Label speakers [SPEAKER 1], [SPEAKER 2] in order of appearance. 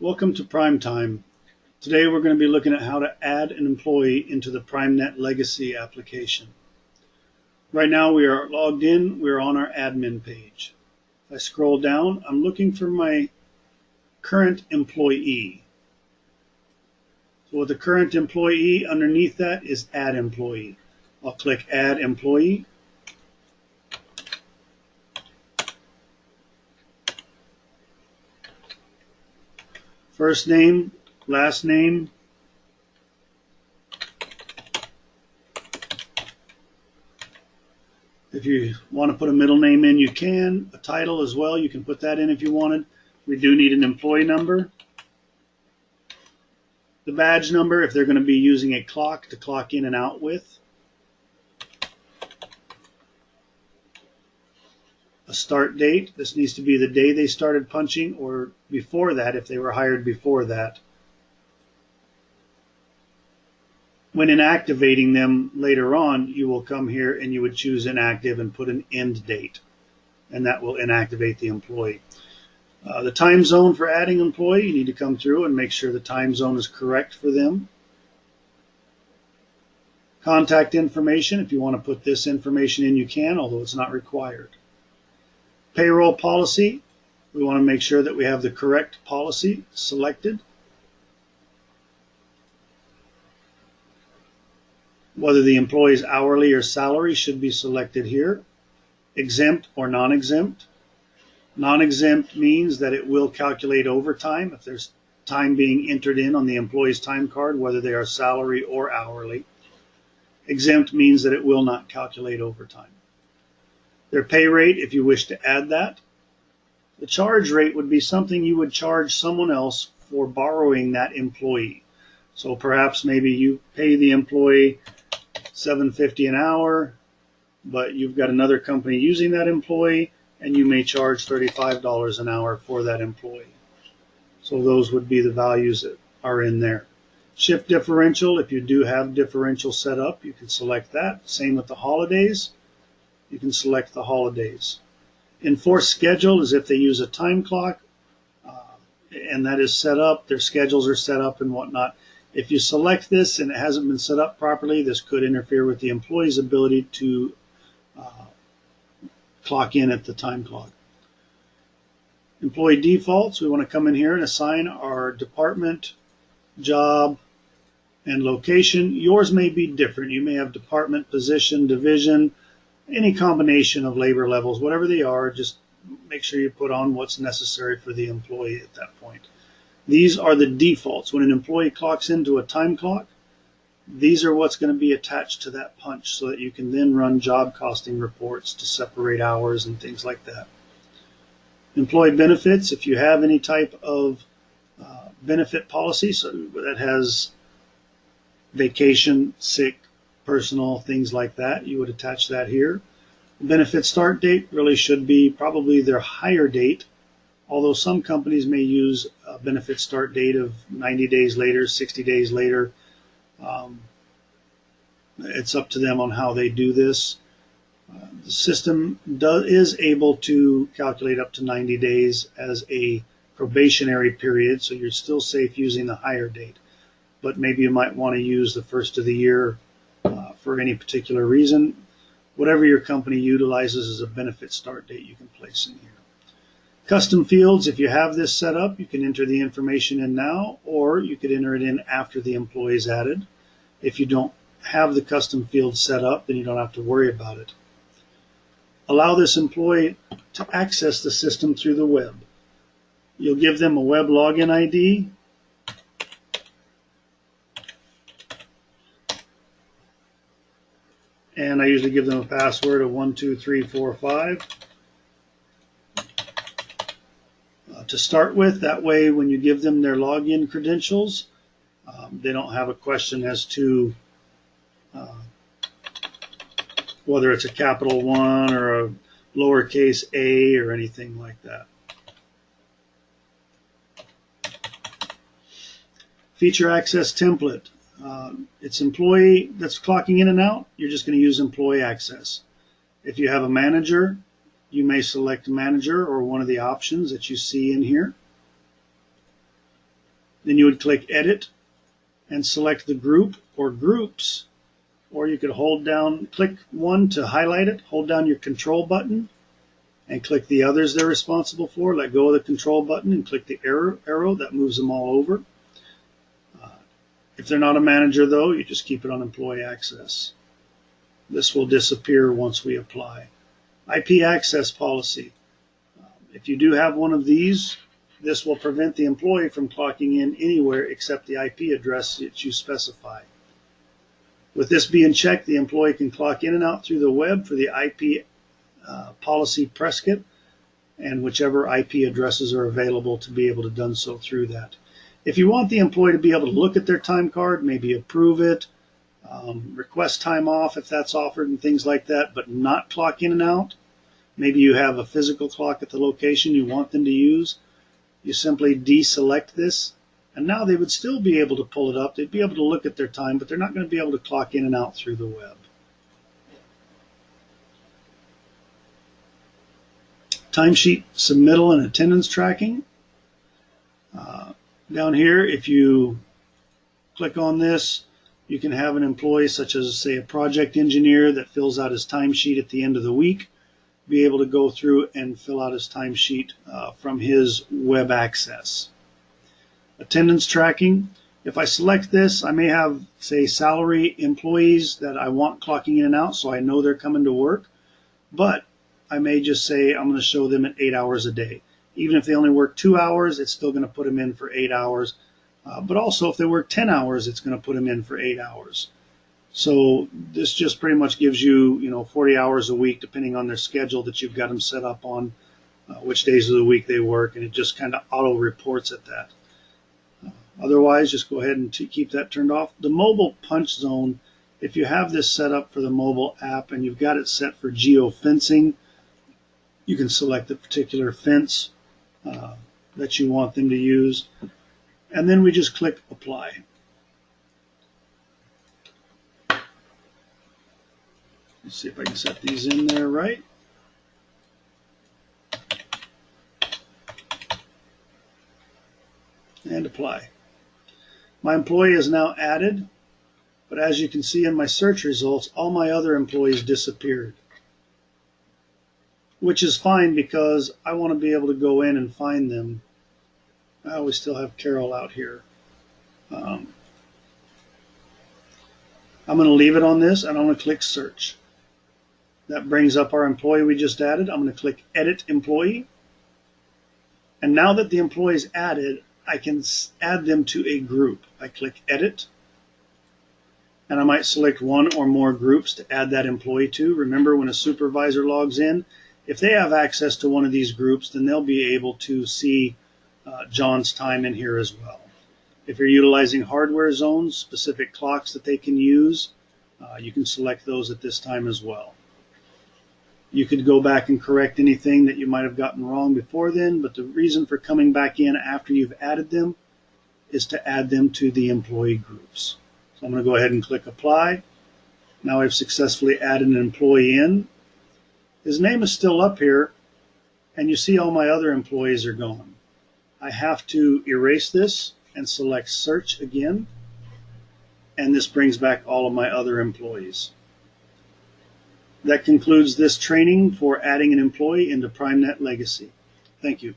[SPEAKER 1] Welcome to Prime Time. Today we're going to be looking at how to add an employee into the Primenet Legacy application. Right now we are logged in, we're on our admin page. If I scroll down, I'm looking for my current employee. So with the current employee, underneath that is Add Employee. I'll click Add Employee. First name, last name, if you want to put a middle name in, you can. A title as well, you can put that in if you wanted. We do need an employee number. The badge number, if they're going to be using a clock to clock in and out with. A start date, this needs to be the day they started punching or before that if they were hired before that. When inactivating them later on, you will come here and you would choose inactive and put an end date, and that will inactivate the employee. The time zone for adding employee, you need to come through and make sure the time zone is correct for them. Contact information, if you want to put this information in, you can, although it's not required. Payroll policy, we want to make sure that we have the correct policy selected. Whether the employee's hourly or salary should be selected here. Exempt or non-exempt. Non-exempt means that it will calculate overtime if there's time being entered in on the employee's time card, whether they are salary or hourly. Exempt means that it will not calculate overtime. Their pay rate, if you wish to add that. The charge rate would be something you would charge someone else for borrowing that employee. So perhaps maybe you pay the employee $7.50 an hour, but you've got another company using that employee, and you may charge $35 an hour for that employee. So those would be the values that are in there. Shift differential, if you do have differential set up, you can select that. Same with the holidays. You can select the holidays. Enforced schedule is if they use a time clock, and that is set up, their schedules are set up and whatnot. If you select this and it hasn't been set up properly, this could interfere with the employee's ability to clock in at the time clock. Employee defaults, we want to come in here and assign our department, job, and location. Yours may be different. You may have department, position, division, any combination of labor levels, whatever they are, just make sure you put on what's necessary for the employee at that point. These are the defaults. When an employee clocks into a time clock, these are what's going to be attached to that punch so that you can then run job costing reports to separate hours and things like that. Employee benefits, if you have any type of benefit policy, so that has vacation, sick, personal, things like that, you would attach that here. Benefit start date really should be probably their hire date, although some companies may use a benefit start date of 90 days later, 60 days later. It's up to them on how they do this. The system is able to calculate up to 90 days as a probationary period, so you're still safe using the hire date. But maybe you might want to use the first of the year for any particular reason. Whatever your company utilizes as a benefit start date, you can place in here. Custom fields, if you have this set up, you can enter the information in now, or you could enter it in after the employee is added. If you don't have the custom field set up, then you don't have to worry about it. Allow this employee to access the system through the web. You'll give them a web login ID. And I usually give them a password of 12345 to start with. That way, when you give them their login credentials, they don't have a question as to whether it's a capital 1 or a lowercase a or anything like that. Feature access template. It's employee that's clocking in and out, you're just going to use employee access. If you have a manager, you may select manager or one of the options that you see in here. Then you would click Edit and select the group or groups, or you could click one to highlight it, hold down your control button and click the others they're responsible for. Let go of the control button and click the arrow that moves them all over. If they're not a manager though, you just keep it on employee access. This will disappear once we apply. IP access policy. If you do have one of these, this will prevent the employee from clocking in anywhere except the IP address that you specify. With this being checked, the employee can clock in and out through the web for the IP policy press kit and whichever IP addresses are available to be able to do so through that. If you want the employee to be able to look at their time card, maybe approve it, request time off if that's offered and things like that, but not clock in and out, maybe you have a physical clock at the location you want them to use, you simply deselect this, and now they would still be able to pull it up. They'd be able to look at their time, but they're not going to be able to clock in and out through the web. Timesheet submittal and attendance tracking. Down here, if you click on this, you can have an employee such as, say, a project engineer that fills out his timesheet at the end of the week, be able to go through and fill out his timesheet from his web access. Attendance tracking. If I select this, I may have, say, salary employees that I want clocking in and out so I know they're coming to work, but I may just say I'm going to show them at 8 hours a day. Even if they only work 2 hours, it's still going to put them in for 8 hours. But also if they work 10 hours, it's going to put them in for 8 hours. So this just pretty much gives you, 40 hours a week, depending on their schedule that you've got them set up on, which days of the week they work, and it just kind of auto reports at that. Otherwise, just go ahead and keep that turned off. The mobile punch zone, if you have this set up for the mobile app and you've got it set for geofencing, you can select the particular fence that you want them to use. And then we just click Apply. Let's see if I can set these in there right. And apply. My employee is now added, but as you can see in my search results, all my other employees disappeared. Which is fine because I want to be able to go in and find them. We still have Carol out here. I'm going to leave it on this and I'm going to click Search. That brings up our employee we just added. I'm going to click Edit Employee. And now that the employee is added, I can add them to a group. I click Edit. And I might select one or more groups to add that employee to. Remember, when a supervisor logs in, if they have access to one of these groups, then they'll be able to see John's time in here as well. If you're utilizing hardware zones, specific clocks that they can use, you can select those at this time as well. You could go back and correct anything that you might have gotten wrong before then, but the reason for coming back in after you've added them is to add them to the employee groups. So I'm going to go ahead and click Apply. Now I've successfully added an employee in. His name is still up here, and you see all my other employees are gone. I have to erase this and select Search again, and this brings back all of my other employees. That concludes this training for adding an employee into Primenet Legacy. Thank you.